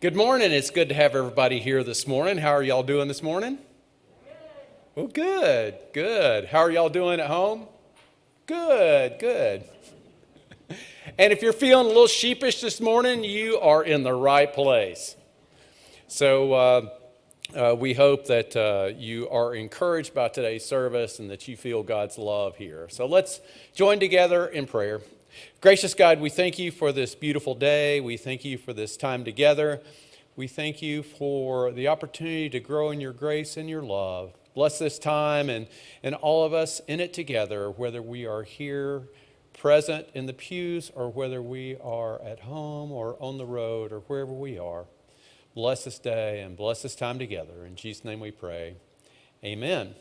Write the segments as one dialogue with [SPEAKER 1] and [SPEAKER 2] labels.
[SPEAKER 1] Good morning. It's good to have everybody here this morning. How are y'all doing this morning? Well, good, good. How are y'all doing at home? Good, good. And if you're feeling a little sheepish this morning, you are in the right place. So we hope that you are encouraged by today's service and that you feel God's love here. So let's join together in prayer. Gracious God, we thank you for this beautiful day. We thank you for this time together. We thank you for the opportunity to grow in your grace and your love. Bless this time and all of us in it together, whether we are here present in the pews or whether we are at home or on the road or wherever we are. Bless this day and bless this time together. In Jesus' name we pray. Amen.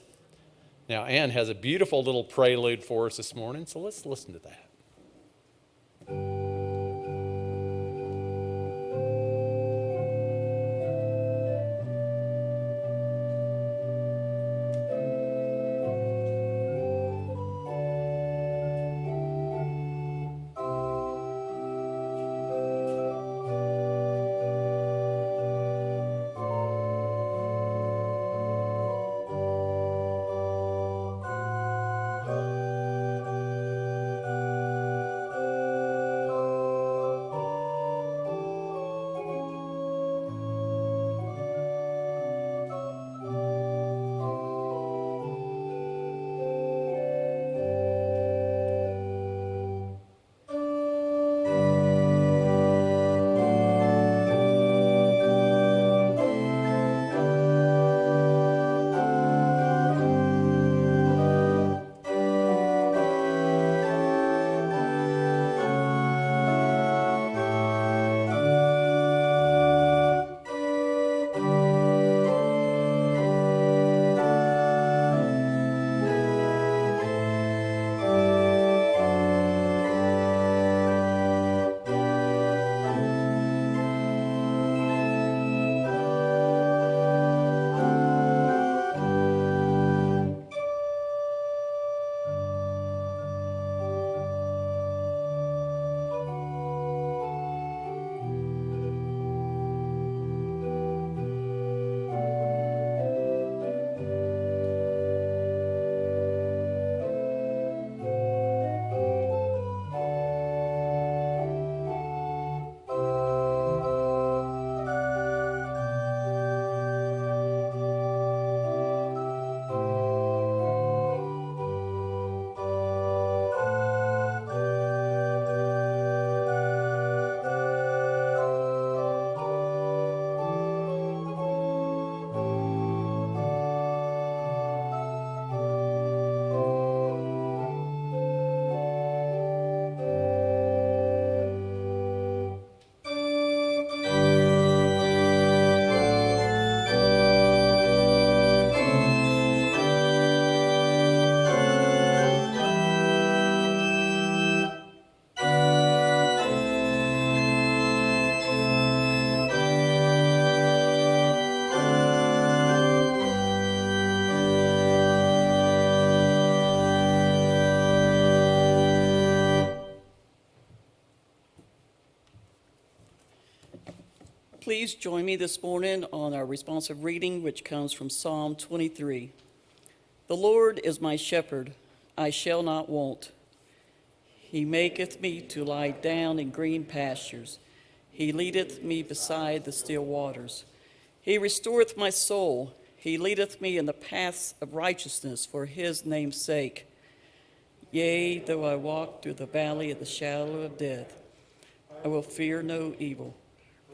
[SPEAKER 1] Now, Ann has a beautiful little prelude for us this morning, so let's listen to that.
[SPEAKER 2] Please join me this morning on our responsive reading, which comes from Psalm 23. The Lord is my shepherd, I shall not want. He maketh me to lie down in green pastures. He leadeth me beside the still waters. He restoreth my soul. He leadeth me in the paths of righteousness for his name's sake. Yea, though I walk through the valley of the shadow of death, I will fear no evil.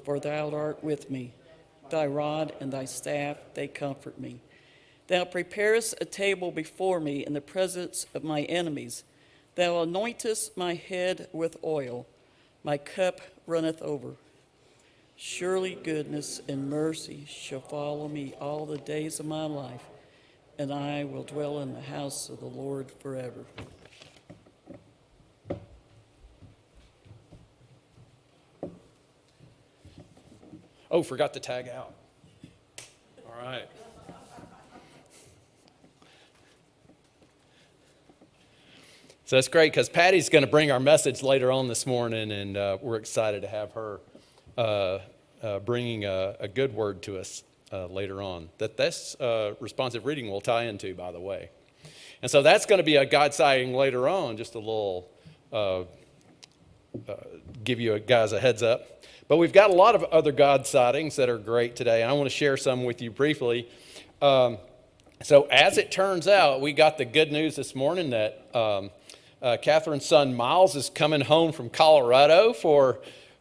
[SPEAKER 2] For thou art with me, thy rod and thy staff, they comfort me. Thou preparest a table before me in the presence of my enemies. Thou anointest my head with oil, my cup runneth over. Surely goodness and mercy shall follow me all the days of my life, and I will dwell in the house of the Lord forever.
[SPEAKER 1] Oh, forgot to tag out. All right. So that's great because Patty's going to bring our message later on this morning, and we're excited to have her bringing a good word to us later on that this responsive reading will tie into, by the way. And so that's going to be a God sighting later on, just a little, give you guys a heads up. But we've got a lot of other God sightings that are great today, and I want to share some with you briefly. So as it turns out, we got the good news this morning that Catherine's son Miles is coming home from Colorado for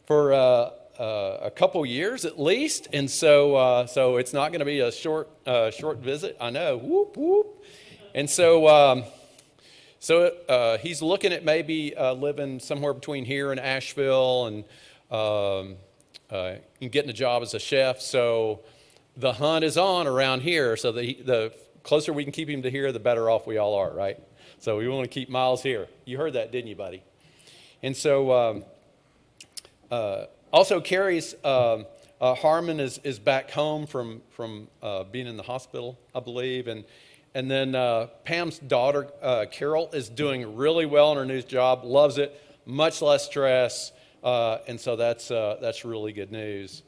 [SPEAKER 1] a couple years at least, and so it's not going to be a short visit. I know, whoop whoop, and so he's looking at maybe living somewhere between here and Asheville, and getting a job as a chef. So the hunt is on around here. So the closer we can keep him to here, the better off we all are, right? So we want to keep Miles here. You heard that, didn't you, buddy? And so also Carrie's Harmon is back home from being in the hospital, I believe, and then Pam's daughter Carol is doing really well in her new job, loves it, much less stress, and so that's really good news.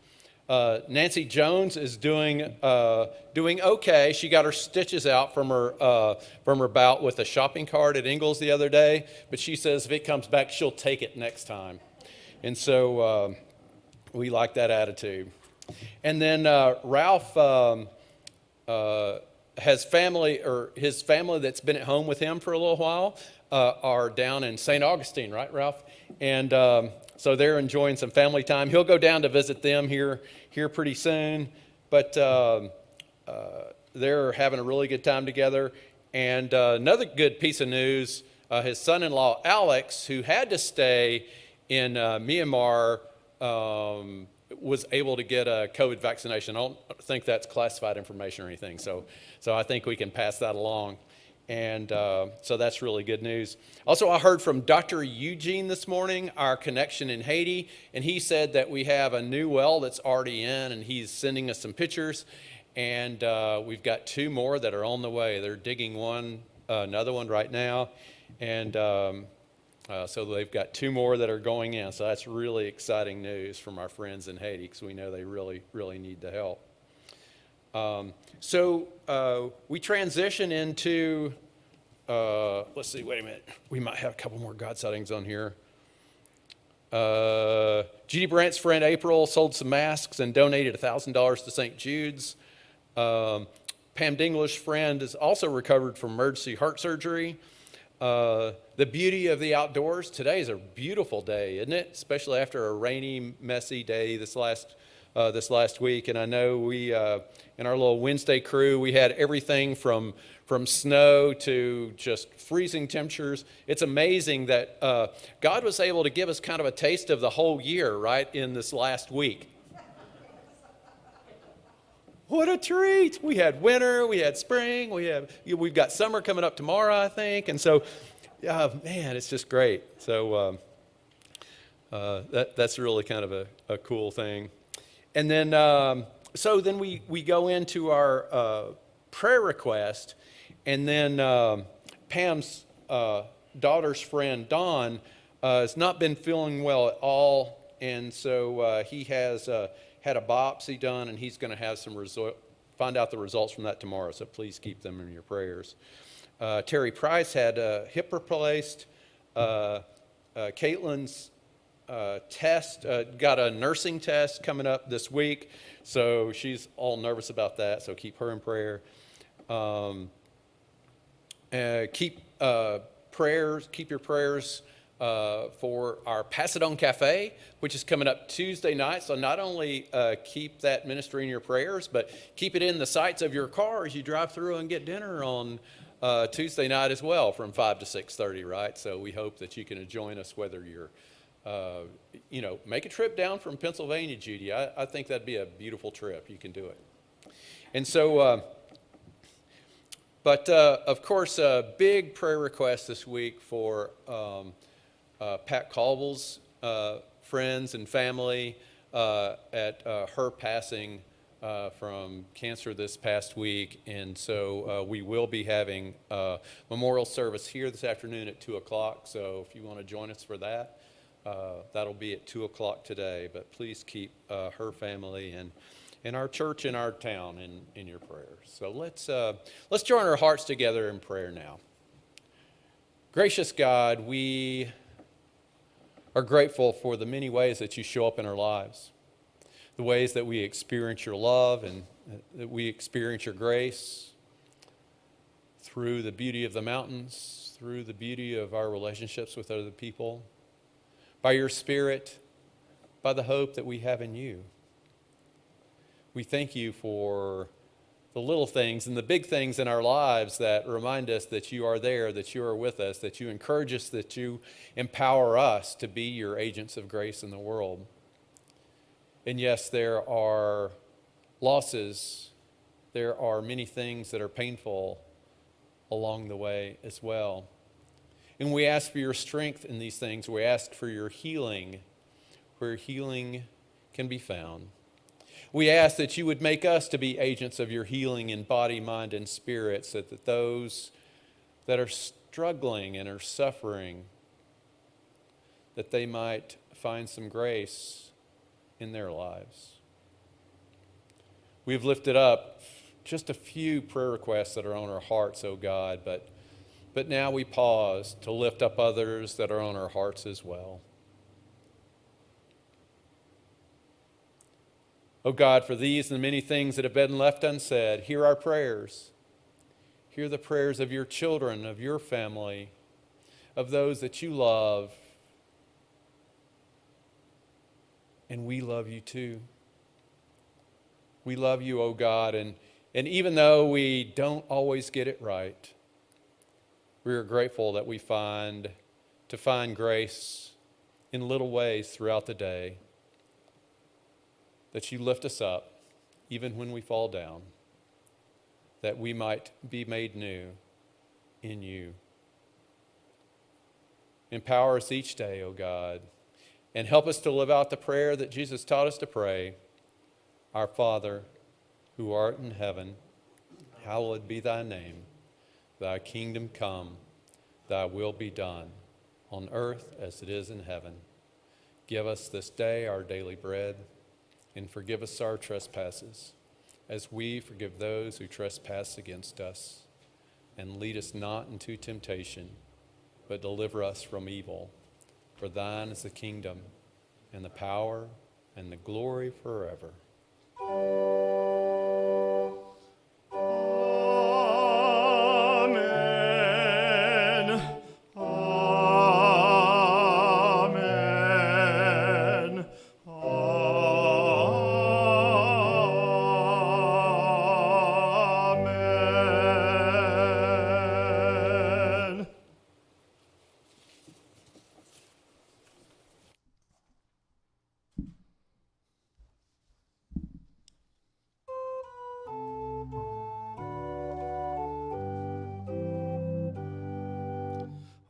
[SPEAKER 1] Nancy Jones is doing okay. She got her stitches out from her bout with a shopping cart at Ingles the other day, but she says if it comes back, she'll take it next time. And so we like that attitude. And then Ralph has family, or his family that's been at home with him for a little while are down in St. Augustine, right, Ralph? And so they're enjoying some family time. He'll go down to visit them here pretty soon, but they're having a really good time together. And another good piece of news, his son-in-law Alex, who had to stay in Myanmar, was able to get a COVID vaccination. I don't think that's classified information or anything, so I think we can pass that along. And so that's really good news. Also, I heard from Dr. Eugene this morning, our connection in Haiti, and he said that we have a new well that's already in, and he's sending us some pictures. And we've got 2 more that are on the way. They're digging another one right now, and so they've got 2 more that are going in. So that's really exciting news from our friends in Haiti, because we know they really, really need the help. So we transition into, let's see, wait a minute. We might have a couple more God sightings on here. Judy Brandt's friend April sold some masks and donated $1,000 to St. Jude's. Pam Dinglish's friend is also recovered from emergency heart surgery. The beauty of the outdoors. Today is a beautiful day, isn't it? Especially after a rainy, messy day this last week. And I know we, in our little Wednesday crew, we had everything from snow to just freezing temperatures. It's amazing that God was able to give us kind of a taste of the whole year, right, in this last week. What a treat. We had winter, we had spring, we've got summer coming up tomorrow, I think. And so, man, it's just great. So that's really kind of a cool thing. And then, so then we go into our prayer request, and then Pam's daughter's friend, Don, has not been feeling well at all, and so he has had a biopsy done, and he's going to have find out the results from that tomorrow, so please keep them in your prayers. Terry Price had a hip replaced. Caitlin's test, got a nursing test coming up this week, so she's all nervous about that, so keep her in prayer. Keep your prayers for our Pass It On Cafe, which is coming up Tuesday night. So not only keep that ministry in your prayers, but keep it in the sights of your car as you drive through and get dinner on Tuesday night as well, from 5 to 6:30, right? So we hope that you can join us, whether you're make a trip down from Pennsylvania, Judy. I think that'd be a beautiful trip. You can do it. And so, but of course, a big prayer request this week for Pat Caldwell's friends and family at her passing from cancer this past week. And so we will be having a memorial service here this afternoon at 2 o'clock. So if you want to join us for that, That'll be at 2 o'clock today, but please keep her family and our church and our town in your prayers. So let's join our hearts together in prayer now. Gracious God, we are grateful for the many ways that you show up in our lives, the ways that we experience your love and that we experience your grace through the beauty of the mountains, through the beauty of our relationships with other people, by your Spirit, by the hope that we have in you. We thank you for the little things and the big things in our lives that remind us that you are there, that you are with us, that you encourage us, that you empower us to be your agents of grace in the world. And yes, there are losses, there are many things that are painful along the way as well. And we ask for your strength in these things. We ask for your healing where healing can be found. We ask that you would make us to be agents of your healing in body, mind, and spirit, so that those that are struggling and are suffering, that they might find some grace in their lives. We've lifted up just a few prayer requests that are on our hearts, oh God, but now we pause to lift up others that are on our hearts as well. Oh God, for these and the many things that have been left unsaid, hear our prayers. Hear the prayers of your children, of your family, of those that you love. And we love you too. We love you, oh God, and even though we don't always get it right, we are grateful that we find grace in little ways throughout the day, that you lift us up even when we fall down, that we might be made new in you. Empower us each day, O God, and help us to live out the prayer that Jesus taught us to pray. Our Father, who art in heaven, hallowed be thy name. Thy kingdom come, thy will be done, on earth as it is in heaven. Give us this day our daily bread, and forgive us our trespasses, as we forgive those who trespass against us. And lead us not into temptation, but deliver us from evil. For thine is the kingdom, and the power, and the glory forever.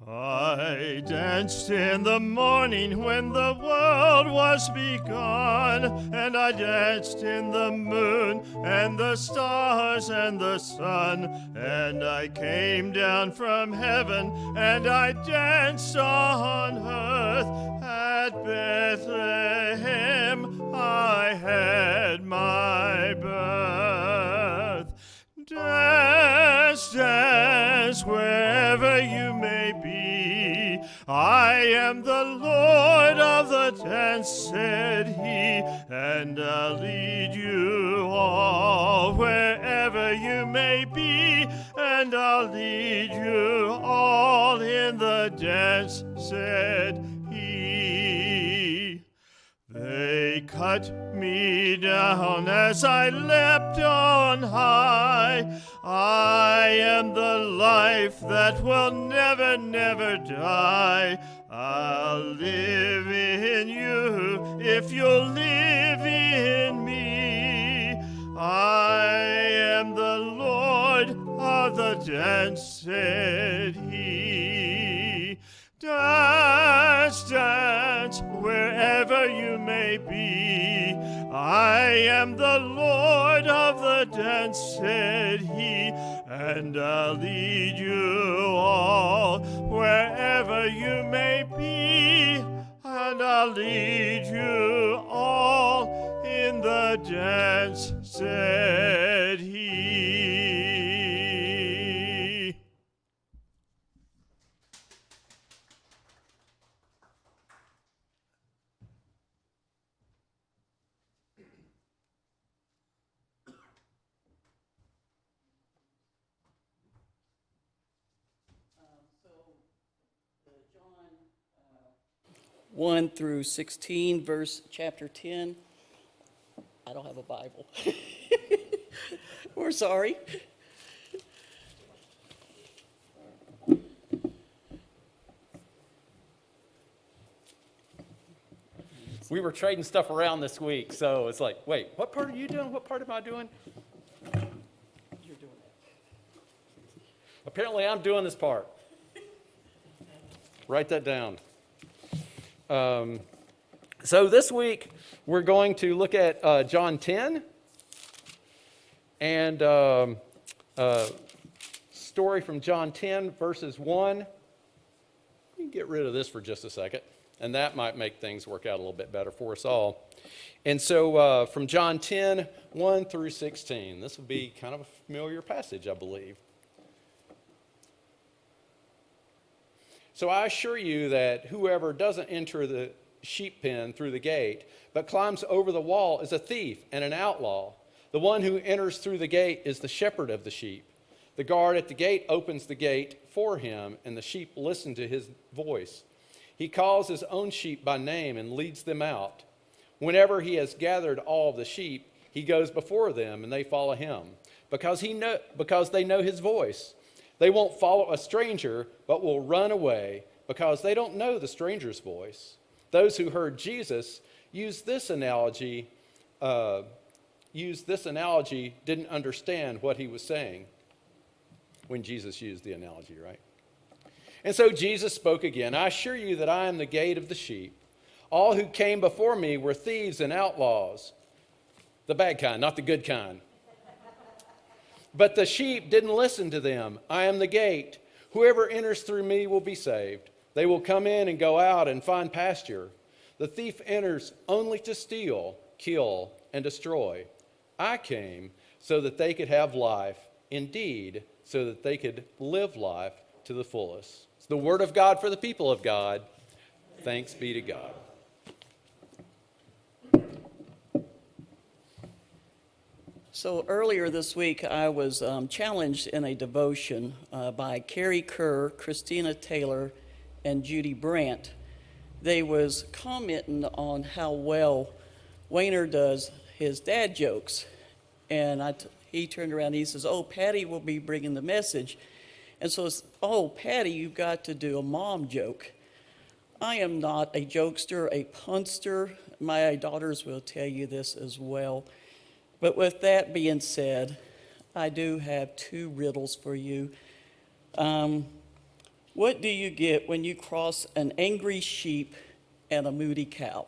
[SPEAKER 3] I danced in the morning when the world was begun, and I danced in the moon and the stars and the sun, and I came down from heaven and I danced on earth. At Bethlehem I had my birth. Dance, dance, wherever you may be. I am the Lord of the dance, said he, and I'll lead you all wherever you may be, and I'll lead you all in the dance, said he. They cut me down as I leapt on high. I am the life that will never, never die. I'll live in you if you'll live in me. I am the Lord of the dance, said he. Dance, dance, wherever you may be. I am the Lord of the dance, said he, and I'll lead you all wherever you may be, and I'll lead you all in the dance, said he.
[SPEAKER 2] John 1 through 16, chapter 10. I don't have a Bible. We're sorry.
[SPEAKER 1] We were trading stuff around this week, so it's like, wait, what part are you doing? What part am I doing?
[SPEAKER 2] You're doing that.
[SPEAKER 1] Apparently, I'm doing this part. Write that down. So this week, we're going to look at John 10 and story from John 10, verses 1. You can get rid of this for just a second, and that might make things work out a little bit better for us all. And so from John 10, 1 through 16, this will be kind of a familiar passage, I believe. So I assure you that whoever doesn't enter the sheep pen through the gate, but climbs over the wall is a thief and an outlaw. The one who enters through the gate is the shepherd of the sheep. The guard at the gate opens the gate for him, and the sheep listen to his voice. He calls his own sheep by name and leads them out. Whenever he has gathered all the sheep, he goes before them, and they follow him, because they know his voice. They won't follow a stranger, but will run away, because they don't know the stranger's voice. Those who heard Jesus use this analogy didn't understand what he was saying when Jesus used the analogy, right? And so Jesus spoke again. I assure you that I am the gate of the sheep. All who came before me were thieves and outlaws. The bad kind, not the good kind. But the sheep didn't listen to them. I am the gate. Whoever enters through me will be saved. They will come in and go out and find pasture. The thief enters only to steal, kill, and destroy. I came so that they could have life, indeed, so that they could live life to the fullest. It's the word of God for the people of God. Thanks be to God.
[SPEAKER 2] So earlier this week, I was challenged in a devotion by Carrie Kerr, Christina Taylor, and Judy Brandt. They was commenting on how well Wayner does his dad jokes. And he turned around and he says, oh, Patty will be bringing the message. And so it's, oh, Patty, you've got to do a mom joke. I am not a jokester, a punster. My daughters will tell you this as well. But with that being said, I do have two riddles for you. What do you get when you cross an angry sheep and a moody cow?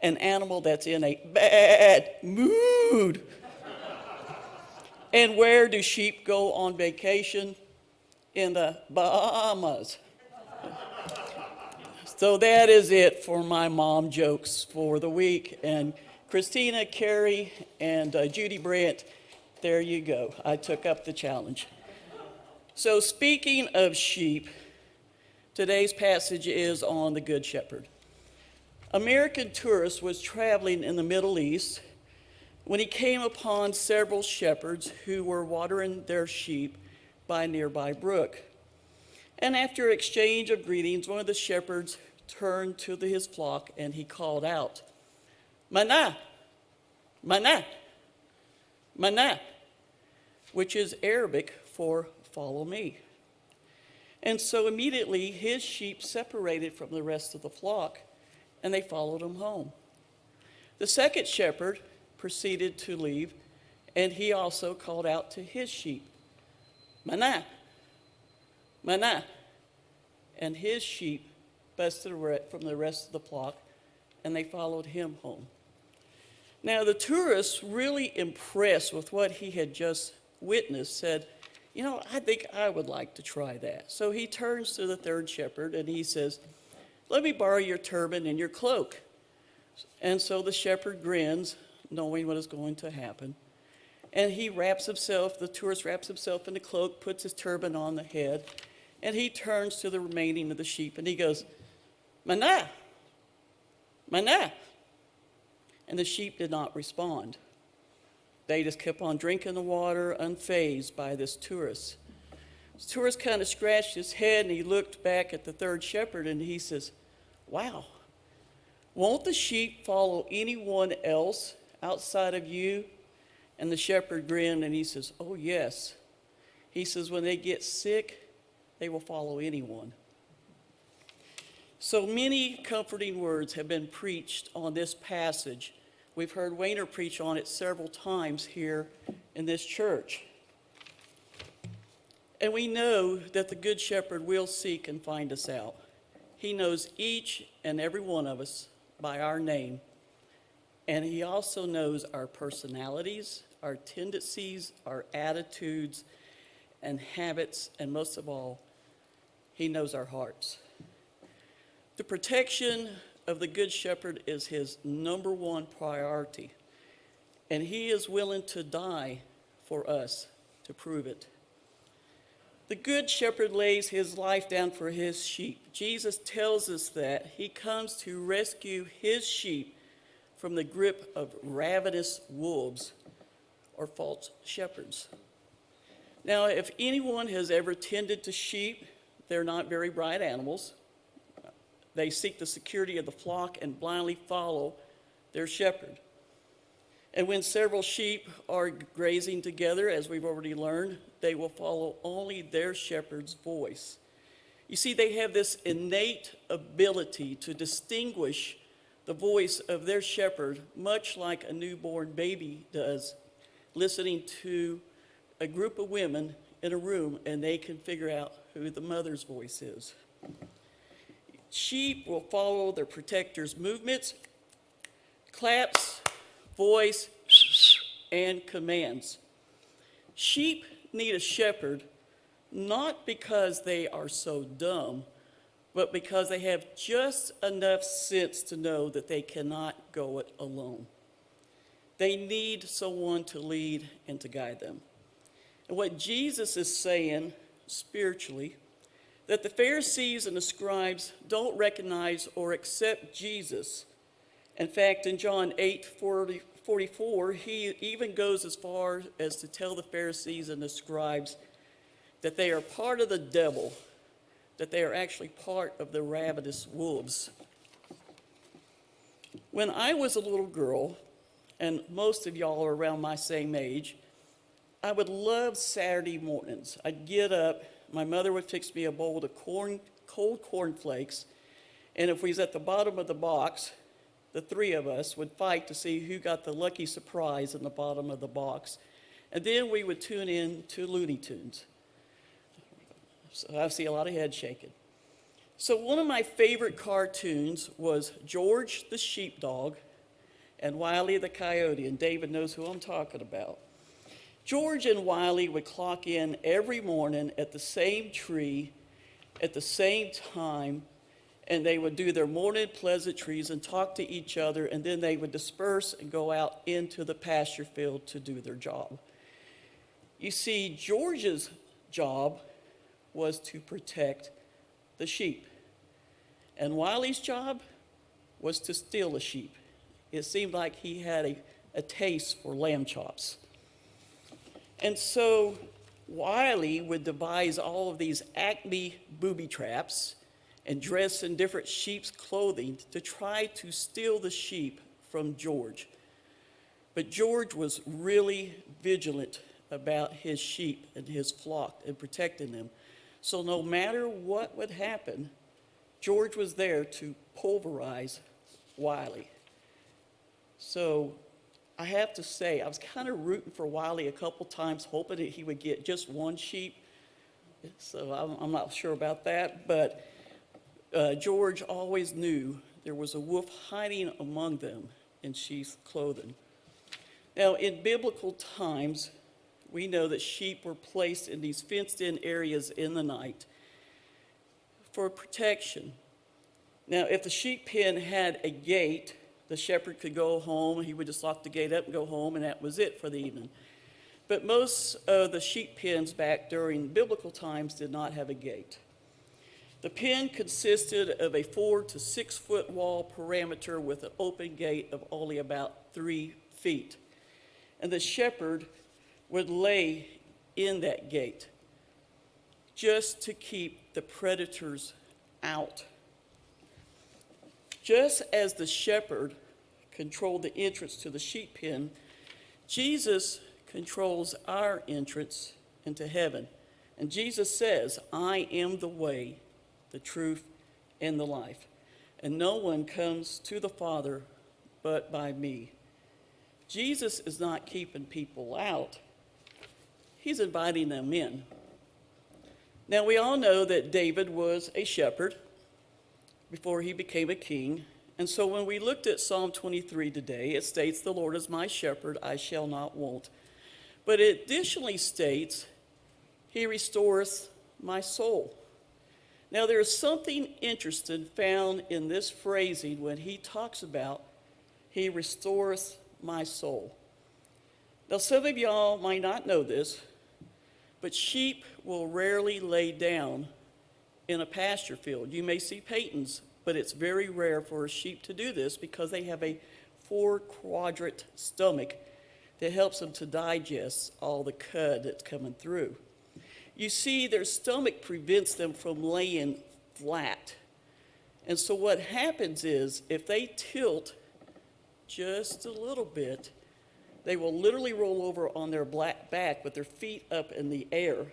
[SPEAKER 2] An animal that's in a bad mood. And where do sheep go on vacation? In the Bahamas. So that is it for my mom jokes for the week. And Christina, Carrie, and Judy Brandt, there you go. I took up the challenge. So speaking of sheep, today's passage is on the Good Shepherd. American tourist was traveling in the Middle East when he came upon several shepherds who were watering their sheep by a nearby brook. And after exchange of greetings, one of the shepherds turned to his flock and he called out, Mana, Mana, Mana, which is Arabic for follow me. And so immediately his sheep separated from the rest of the flock and they followed him home. The second shepherd proceeded to leave and he also called out to his sheep, Mana, Mana, and his sheep busted from the rest of the flock and they followed him home. Now the tourist, really impressed with what he had just witnessed, said, you know, I think I would like to try that. So he turns to the third shepherd and he says, Let me borrow your turban and your cloak. And so the shepherd grins, knowing what is going to happen. And he the tourist wraps himself in the cloak, puts his turban on the head, and he turns to the remaining of the sheep and he goes, "Mana, mana." And the sheep did not respond. They just kept on drinking the water, unfazed by this tourist. The tourist kind of scratched his head and he looked back at the third shepherd and he says, "Wow, won't the sheep follow anyone else outside of you?" And the shepherd grinned and he says, "Oh, yes." He says, "When they get sick, they will follow anyone." So many comforting words have been preached on this passage. We've heard Wayner preach on it several times here in this church. And we know that the Good Shepherd will seek and find us out. He knows each and every one of us by our name. And he also knows our personalities, our tendencies, our attitudes, and habits, and most of all, he knows our hearts. The protection of the Good Shepherd is his number one priority, and he is willing to die for us to prove it. The Good Shepherd lays his life down for his sheep. Jesus tells us that he comes to rescue his sheep from the grip of ravenous wolves or false shepherds. Now, if anyone has ever tended to sheep, they're not very bright animals. They seek the security of the flock and blindly follow their shepherd. And when several sheep are grazing together, as we've already learned, they will follow only their shepherd's voice. You see, they have this innate ability to distinguish the voice of their shepherd, much like a newborn baby does, listening to a group of women in a room, and they can figure out who the mother's voice is. Sheep will follow their protector's movements, claps, voice, and commands. Sheep need a shepherd not because they are so dumb, but because they have just enough sense to know that they cannot go it alone. They need someone to lead and to guide them. And what Jesus is saying spiritually, that the Pharisees and the scribes don't recognize or accept Jesus. In fact, in John 8:44, he even goes as far as to tell the Pharisees and the scribes that they are part of the devil, that they are actually part of the ravenous wolves. When I was a little girl, and most of y'all are around my same age, I would love Saturday mornings. I'd get up, my mother would fix me a bowl of cold cornflakes, and if we was at the bottom of the box, the three of us would fight to see who got the lucky surprise in the bottom of the box. And then we would tune in to Looney Tunes. So I see a lot of head shaking. So one of my favorite cartoons was George the sheepdog and Wiley the coyote, and David knows who I'm talking about. George and Wiley would clock in every morning at the same tree at the same time, and they would do their morning pleasantries and talk to each other, and then they would disperse and go out into the pasture field to do their job. You see, George's job was to protect the sheep, and Wiley's job was to steal the sheep. It seemed like he had a taste for lamb chops. And so Wiley would devise all of these acme booby traps and dress in different sheep's clothing to try to steal the sheep from George. But George was really vigilant about his sheep and his flock and protecting them. So no matter what would happen, George was there to pulverize Wiley. So I have to say, I was kind of rooting for Wiley a couple times, hoping that he would get just one sheep. So I'm not sure about that, but George always knew there was a wolf hiding among them in sheep's clothing. Now, in biblical times, we know that sheep were placed in these fenced-in areas in the night for protection. Now, if the sheep pen had a gate, the shepherd could go home. He would just lock the gate up and go home, and that was it for the evening. But most of the sheep pens back during biblical times did not have a gate. The pen consisted of a 4 to 6 foot wall perimeter with an open gate of only about 3 feet. And the shepherd would lay in that gate just to keep the predators out. Just as the shepherd controlled the entrance to the sheep pen, Jesus controls our entrance into heaven. And Jesus says, I am the way, the truth, and the life. And no one comes to the Father but by me. Jesus is not keeping people out. He's inviting them in. Now, we all know that David was a shepherd before he became a king. And so when we looked at Psalm 23 today, it states, the Lord is my shepherd, I shall not want. But it additionally states, he restoreth my soul. Now, there is something interesting found in this phrasing when he talks about, he restoreth my soul. Now, some of y'all might not know this, but sheep will rarely lay down in a pasture field. You may see Peytons, but it's very rare for a sheep to do this because they have a 4-quadrant stomach that helps them to digest all the cud that's coming through. You see, their stomach prevents them from laying flat. And so what happens is, if they tilt just a little bit, they will literally roll over on their black back with their feet up in the air.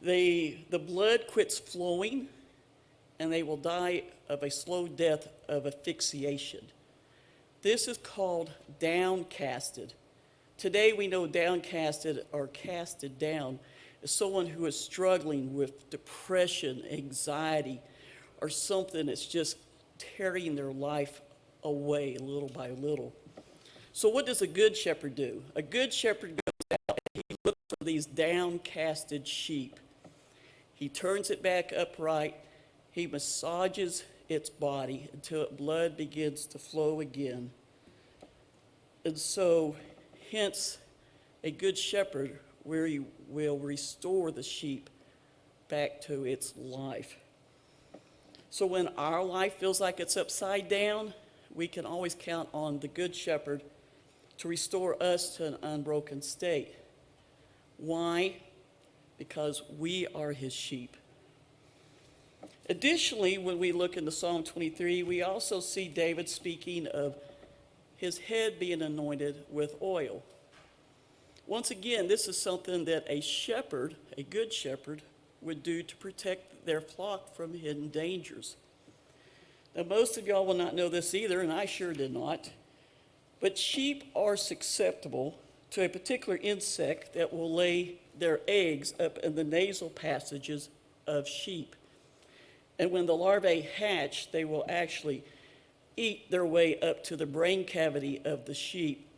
[SPEAKER 2] The blood quits flowing, and they will die of a slow death of asphyxiation. This is called downcasted. Today we know downcasted or casted down is someone who is struggling with depression, anxiety, or something that's just tearing their life away little by little. So what does a good shepherd do? A good shepherd goes out and he looks for these downcasted sheep. He turns it back upright. He massages its body until blood begins to flow again. And so, hence, a good shepherd where he will restore the sheep back to its life. So when our life feels like it's upside down, we can always count on the good shepherd to restore us to an unbroken state. Why? Because we are his sheep. Additionally, when we look into Psalm 23, we also see David speaking of his head being anointed with oil. Once again, this is something that a shepherd, a good shepherd, would do to protect their flock from hidden dangers. Now, most of y'all will not know this either, and I sure did not, but sheep are susceptible to a particular insect that will lay their eggs up in the nasal passages of sheep. And when the larvae hatch, they will actually eat their way up to the brain cavity of the sheep.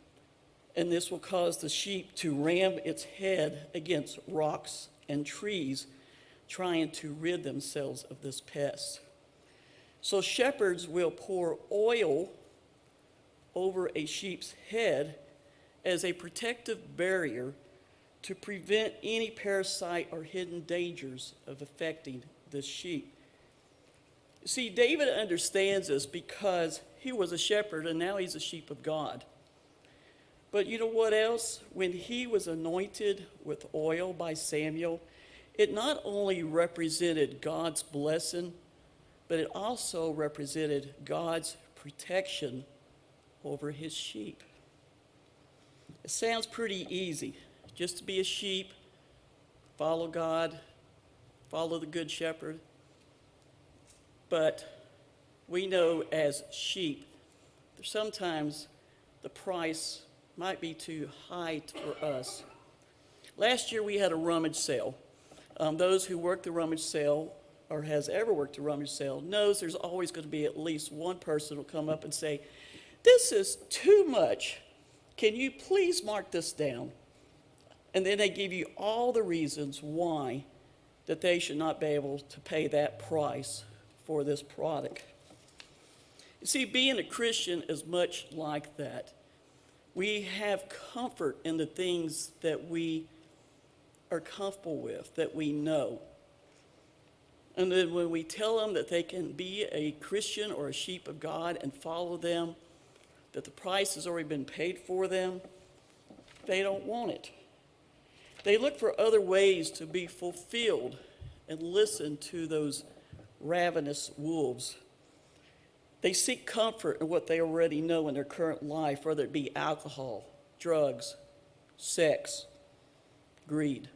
[SPEAKER 2] And this will cause the sheep to ram its head against rocks and trees, trying to rid themselves of this pest. So shepherds will pour oil over a sheep's head as a protective barrier to prevent any parasite or hidden dangers of affecting the sheep. See, David understands this because he was a shepherd and now he's a sheep of God. But you know what else? When he was anointed with oil by Samuel, it not only represented God's blessing, but it also represented God's protection over his sheep. It sounds pretty easy, just to be a sheep, follow God, follow the good shepherd. But we know as sheep, sometimes the price might be too high for us. Last year we had a rummage sale. Those who work the rummage sale or has ever worked a rummage sale knows there's always going to be at least one person who will come up and say, "This is too much. Can you please mark this down?" And then they give you all the reasons why that they should not be able to pay that price for this product. You see, being a Christian is much like that. We have comfort in the things that we are comfortable with, that we know. And then when we tell them that they can be a Christian or a sheep of God and follow them, that the price has already been paid for them, they don't want it. They look for other ways to be fulfilled and listen to those ravenous wolves. They seek comfort in what they already know in their current life, whether it be alcohol, drugs, sex, greed.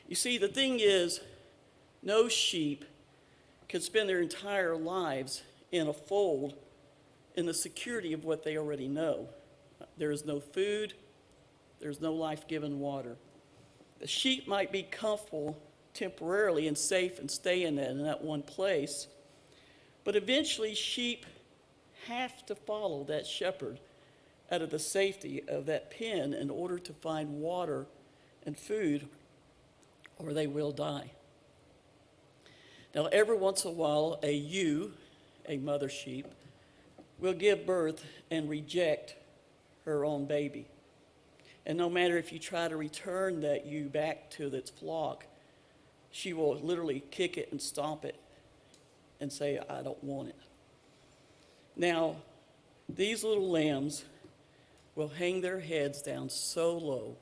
[SPEAKER 2] You see, the thing is, no sheep can spend their entire lives in a fold in the security of what they already know. There is no food, there's no life-giving water. The sheep might be comfortable temporarily and safe and stay in that one place, but eventually sheep have to follow that shepherd out of the safety of that pen in order to find water and food, or they will die. Now, every once in a while, a ewe, a mother sheep, will give birth and reject her own baby. And no matter if you try to return that ewe back to its flock, she will literally kick it and stomp it and say, I don't want it. Now, these little lambs will hang their heads down so low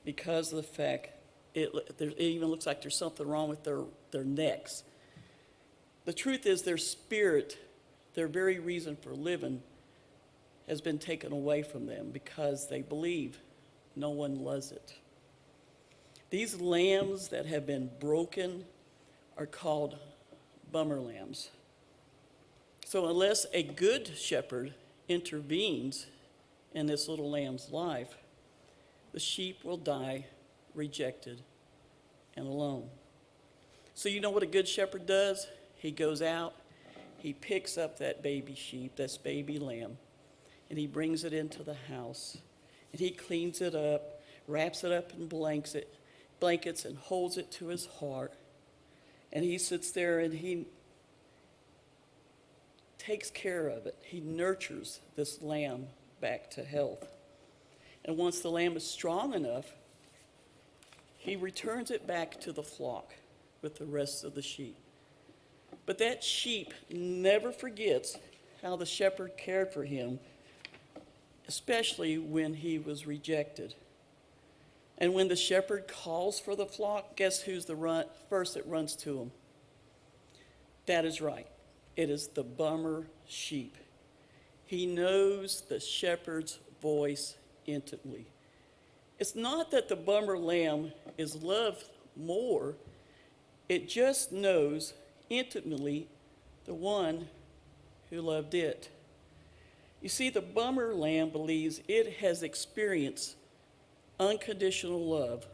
[SPEAKER 2] because of the fact it even looks like there's something wrong with their necks. The truth is their spirit, their very reason for living, has been taken away from them because they believe no one loves it. These lambs that have been broken are called bummer lambs. So unless a good shepherd intervenes in this little lamb's life, the sheep will die rejected and alone. So you know what a good shepherd does? He goes out, he picks up that baby sheep, this baby lamb, and he brings it into the house. And he cleans it up, wraps it up in blankets and holds it to his heart. And he sits there and he takes care of it. He nurtures this lamb back to health. And once the lamb is strong enough, he returns it back to the flock with the rest of the sheep. But that sheep never forgets how the shepherd cared for him, especially when he was rejected. And when the shepherd calls for the flock, guess who's the first that runs to him? That is right. It is the bummer sheep. He knows the shepherd's voice intimately. It's not that the bummer lamb is loved more. It just knows intimately the one who loved it. You see, the bummer lamb believes it has experienced unconditional love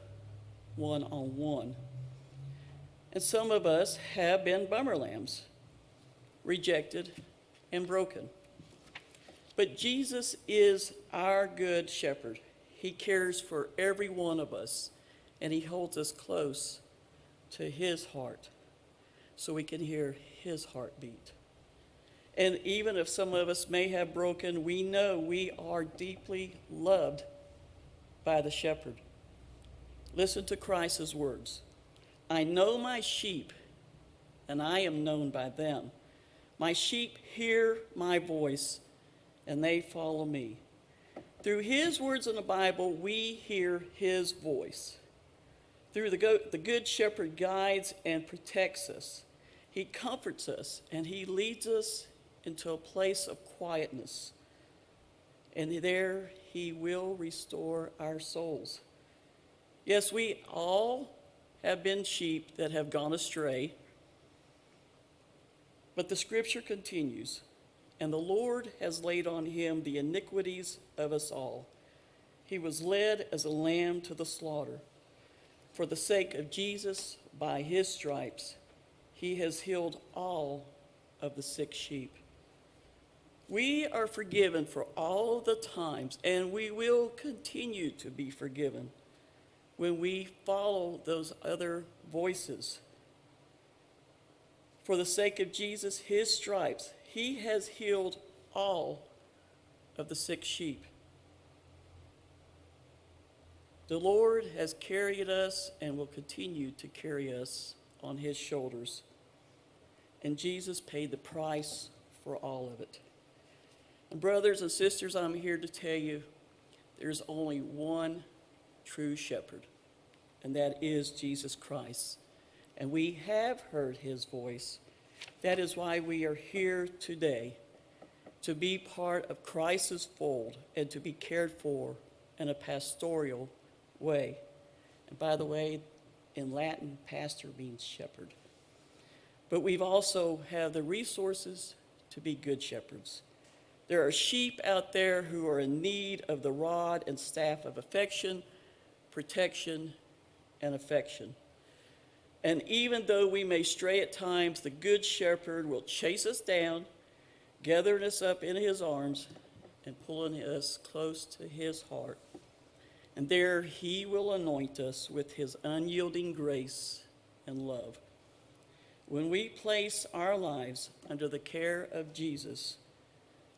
[SPEAKER 2] one-on-one. And some of us have been bummer lambs, rejected and broken. But Jesus is our good shepherd. He cares for every one of us, and he holds us close to his heart so we can hear his heartbeat. And even if some of us may have broken, we know we are deeply loved by the shepherd. Listen to Christ's words. I know my sheep, and I am known by them. My sheep hear my voice, and they follow me. Through his words in the Bible, we hear his voice. Through the good shepherd guides and protects us. He comforts us, and he leads us into a place of quietness. And there he will restore our souls. Yes, we all have been sheep that have gone astray. But the scripture continues, and the Lord has laid on him the iniquities of us all. He was led as a lamb to the slaughter. For the sake of Jesus, by his stripes, he has healed all of the sick sheep. We are forgiven for all the times, and we will continue to be forgiven when we follow those other voices. For the sake of Jesus, his stripes, he has healed all of the sick sheep. The Lord has carried us and will continue to carry us on his shoulders. And Jesus paid the price for all of it. And brothers and sisters, I'm here to tell you there's only one true shepherd, and that is Jesus Christ. And we have heard his voice. That is why we are here today, to be part of Christ's fold and to be cared for in a pastoral way. And by the way, in Latin, pastor means shepherd. But we've also have the resources to be good shepherds. There are sheep out there who are in need of the rod and staff of affection, protection, and affection. And even though we may stray at times, the good shepherd will chase us down, gathering us up in his arms and pulling us close to his heart. And there he will anoint us with his unyielding grace and love. When we place our lives under the care of Jesus,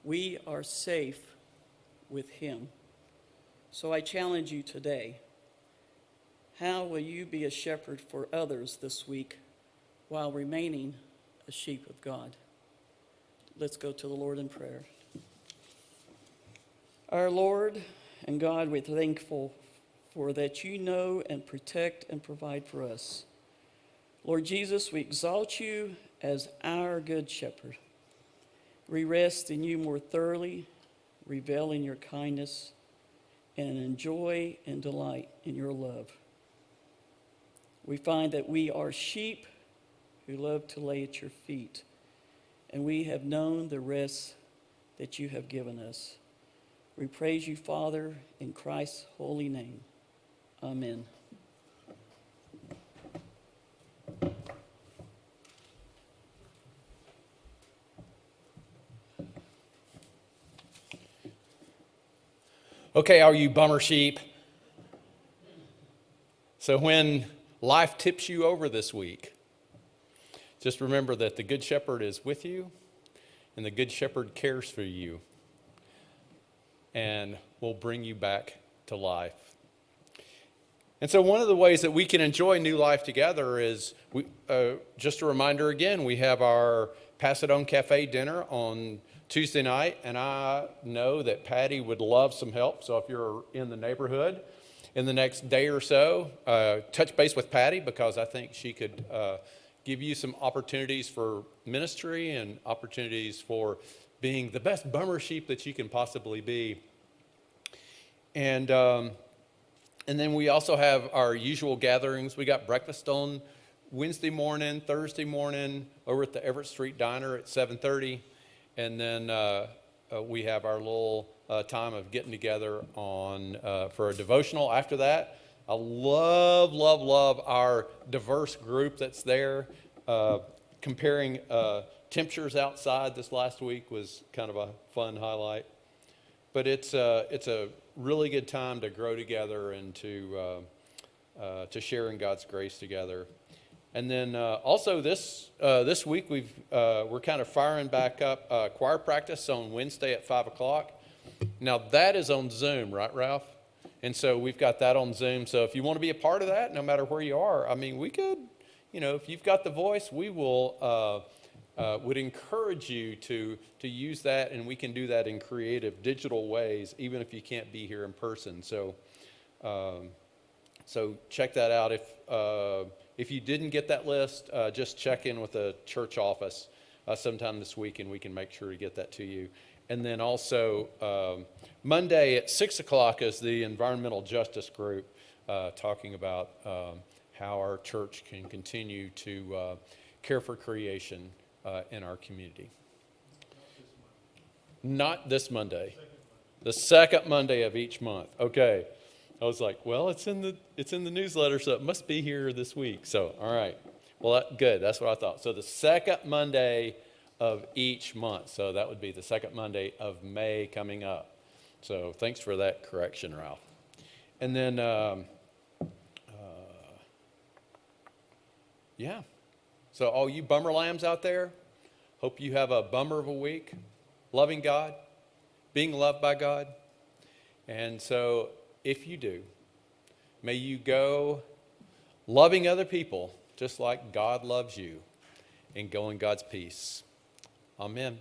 [SPEAKER 2] we are safe with him. So I challenge you today, how will you be a shepherd for others this week while remaining a sheep of God? Let's go to the Lord in prayer. Our Lord and God, we're thankful for that you know and protect and provide for us. Lord Jesus, we exalt you as our good shepherd. We rest in you more thoroughly, revel in your kindness, and enjoy and delight in your love. We find that we are sheep who love to lay at your feet, and we have known the rest that you have given us. We praise you, Father, in Christ's holy name. Amen.
[SPEAKER 1] Okay, all you bummer sheep. So when life tips you over this week, just remember that the Good Shepherd is with you, and the Good Shepherd cares for you and will bring you back to life. And so one of the ways that we can enjoy new life together is, just a reminder again, we have our Pass It On Cafe dinner on Tuesday night, and I know that Patty would love some help. So if you're in the neighborhood in the next day or so, touch base with Patty, because I think she could give you some opportunities for ministry and opportunities for being the best bummer sheep that you can possibly be. And then we also have our usual gatherings. We got breakfast on Wednesday morning, Thursday morning over at the Everett Street Diner at 7:30. And then we have our little time of getting together for a devotional after that. I love our diverse group that's there. Comparing temperatures outside this last week was kind of a fun highlight. But it's a really good time to grow together and to share in God's grace together. And then also this week we're kind of firing back up choir practice on Wednesday at 5:00. Now that is on Zoom, right, Ralph? And so we've got that on Zoom. So if you want to be a part of that, no matter where you are, I mean, we could, if you've got the voice, we will would encourage you to use that, and we can do that in creative digital ways, even if you can't be here in person. So check that out. If you didn't get that list, just check in with the church office sometime this week, and we can make sure to get that to you. And then also Monday at 6:00 is the Environmental Justice Group talking about how our church can continue to care for creation in our community. Not this Monday. The second Monday of each month. Okay. I was like, well, it's in the newsletter, so it must be here this week. So, all right. Well, good. That's what I thought. So the second Monday of each month. So that would be the second Monday of May coming up. So thanks for that correction, Ralph. And then, So all you bummer lambs out there, hope you have a bummer of a week, loving God, being loved by God. And so if you do, may you go loving other people just like God loves you, and go in God's peace. Amen.